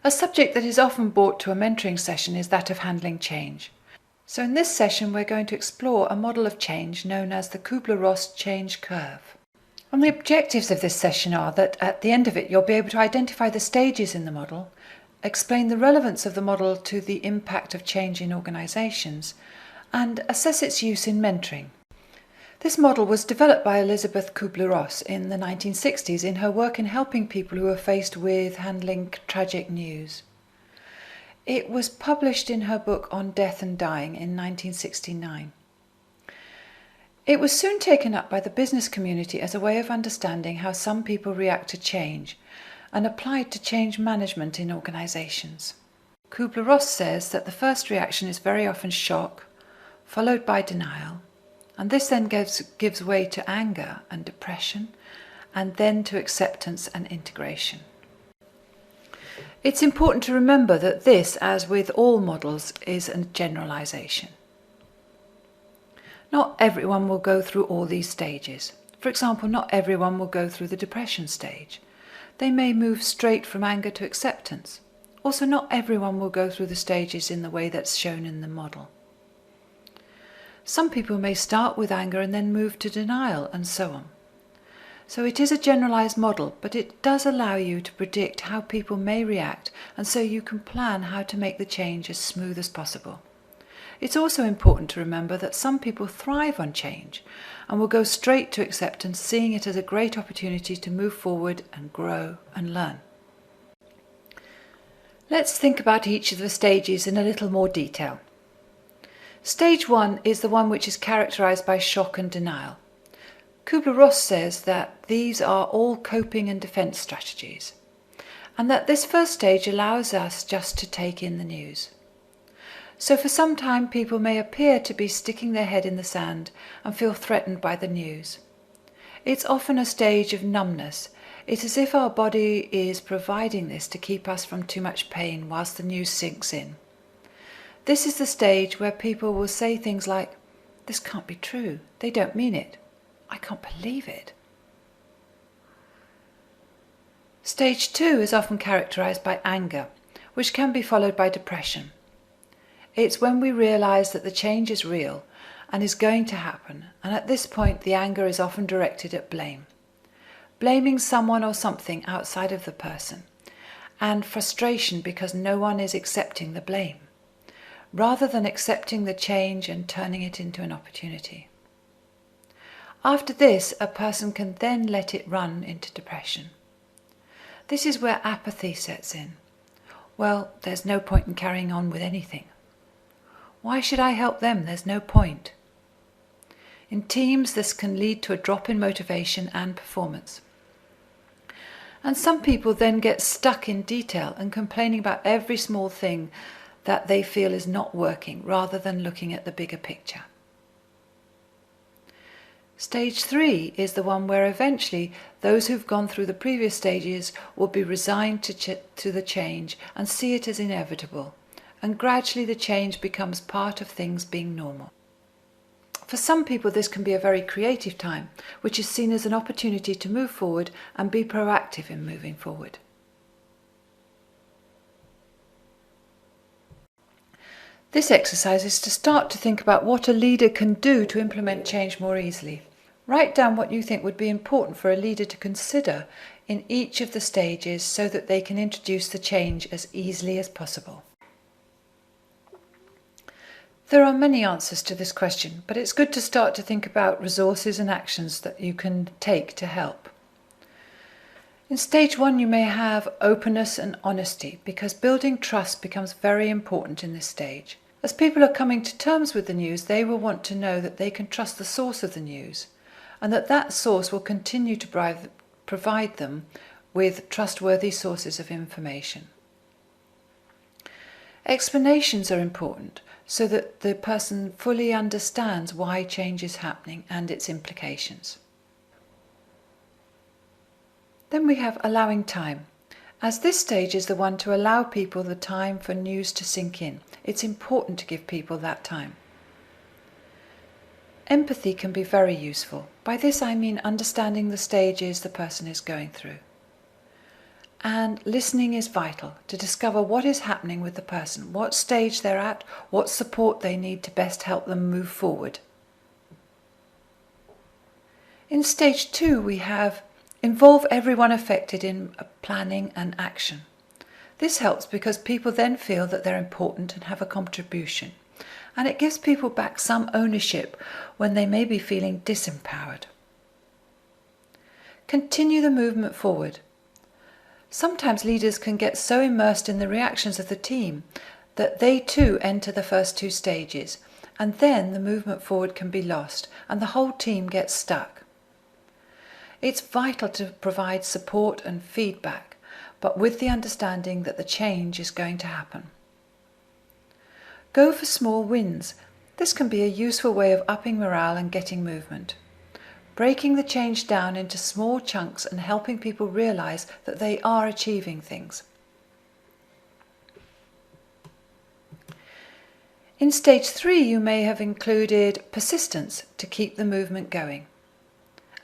A subject that is often brought to a mentoring session is that of handling change. So in this session we're going to explore a model of change known as the Kubler-Ross change curve. And the objectives of this session are that at the end of it you'll be able to identify the stages in the model, explain the relevance of the model to the impact of change in organisations, and assess its use in mentoring. This model was developed by Elizabeth Kubler-Ross in the 1960s in her work in helping people who were faced with handling tragic news. It was published in her book on death and dying in 1969. It was soon taken up by the business community as a way of understanding how some people react to change and applied to change management in organisations. Kubler-Ross says that the first reaction is very often shock, followed by denial, and this then gives way to anger and depression, and then to acceptance and integration. It's important to remember that this, as with all models, is a generalisation. Not everyone will go through all these stages. For example, not everyone will go through the depression stage. They may move straight from anger to acceptance. Also, not everyone will go through the stages in the way that's shown in the model. Some people may start with anger and then move to denial, and so on. So it is a generalised model, but it does allow you to predict how people may react, and so you can plan how to make the change as smooth as possible. It's also important to remember that some people thrive on change and will go straight to acceptance, seeing it as a great opportunity to move forward and grow and learn. Let's think about each of the stages in a little more detail. Stage 1 is the one which is characterised by shock and denial. Kubler-Ross says that these are all coping and defence strategies, and that this first stage allows us just to take in the news. So for some time people may appear to be sticking their head in the sand and feel threatened by the news. It's often a stage of numbness. It's as if our body is providing this to keep us from too much pain whilst the news sinks in. This is the stage where people will say things like, "This can't be true, they don't mean it, I can't believe it." Stage 2 is often characterised by anger, which can be followed by depression. It's when we realise that the change is real and is going to happen, and at this point the anger is often directed at blame. Blaming someone or something outside of the person, and frustration because no one is accepting the blame, rather than accepting the change and turning it into an opportunity. After this, a person can then let it run into depression. This is where apathy sets in. Well, there's no point in carrying on with anything. Why should I help them? There's no point. In teams, this can lead to a drop in motivation and performance. And some people then get stuck in detail and complaining about every small thing that they feel is not working, rather than looking at the bigger picture. Stage 3 is the one where eventually those who've gone through the previous stages will be resigned to the change and see it as inevitable, and gradually the change becomes part of things being normal. For some people this can be a very creative time, which is seen as an opportunity to move forward and be proactive in moving forward. This exercise is to start to think about what a leader can do to implement change more easily. Write down what you think would be important for a leader to consider in each of the stages so that they can introduce the change as easily as possible. There are many answers to this question, but it's good to start to think about resources and actions that you can take to help. In stage 1, you may have openness and honesty, because building trust becomes very important in this stage. As people are coming to terms with the news, they will want to know that they can trust the source of the news, and that that source will continue to provide them with trustworthy sources of information. Explanations are important, so that the person fully understands why change is happening and its implications. Then we have allowing time. As this stage is the one to allow people the time for news to sink in, it's important to give people that time. Empathy can be very useful. By this I mean understanding the stages the person is going through. And listening is vital to discover what is happening with the person, what stage they're at, what support they need to best help them move forward. In stage 2, we have involve everyone affected in planning and action. This helps because people then feel that they're important and have a contribution, and it gives people back some ownership when they may be feeling disempowered. Continue the movement forward. Sometimes leaders can get so immersed in the reactions of the team that they too enter the first 2 stages, and then the movement forward can be lost and the whole team gets stuck. It's vital to provide support and feedback, but with the understanding that the change is going to happen. Go for small wins. This can be a useful way of upping morale and getting movement. Breaking the change down into small chunks and helping people realize that they are achieving things. In stage 3, you may have included persistence to keep the movement going,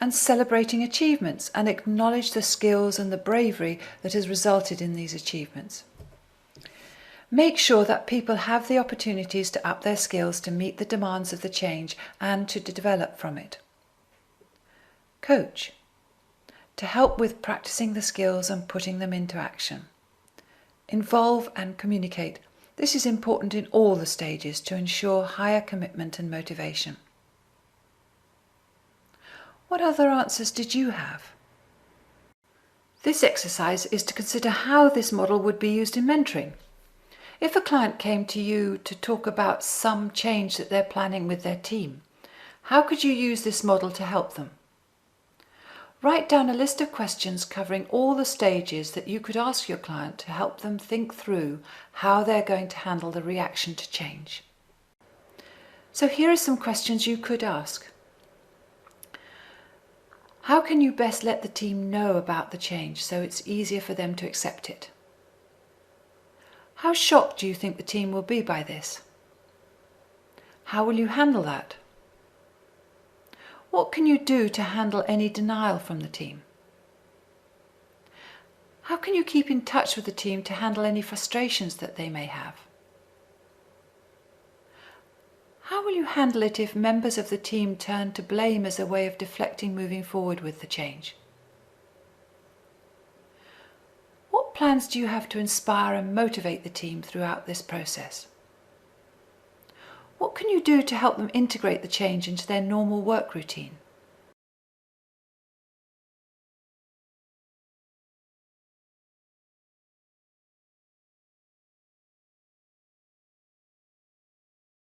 and celebrating achievements and acknowledge the skills and the bravery that has resulted in these achievements. Make sure that people have the opportunities to up their skills to meet the demands of the change and to develop from it. Coach, to help with practicing the skills and putting them into action. Involve and communicate. This is important in all the stages to ensure higher commitment and motivation. What other answers did you have? This exercise is to consider how this model would be used in mentoring. If a client came to you to talk about some change that they're planning with their team, how could you use this model to help them? Write down a list of questions covering all the stages that you could ask your client to help them think through how they're going to handle the reaction to change. So here are some questions you could ask. How can you best let the team know about the change so it's easier for them to accept it? How shocked do you think the team will be by this? How will you handle that? What can you do to handle any denial from the team? How can you keep in touch with the team to handle any frustrations that they may have? How will you handle it if members of the team turn to blame as a way of deflecting moving forward with the change? What plans do you have to inspire and motivate the team throughout this process? What can you do to help them integrate the change into their normal work routine?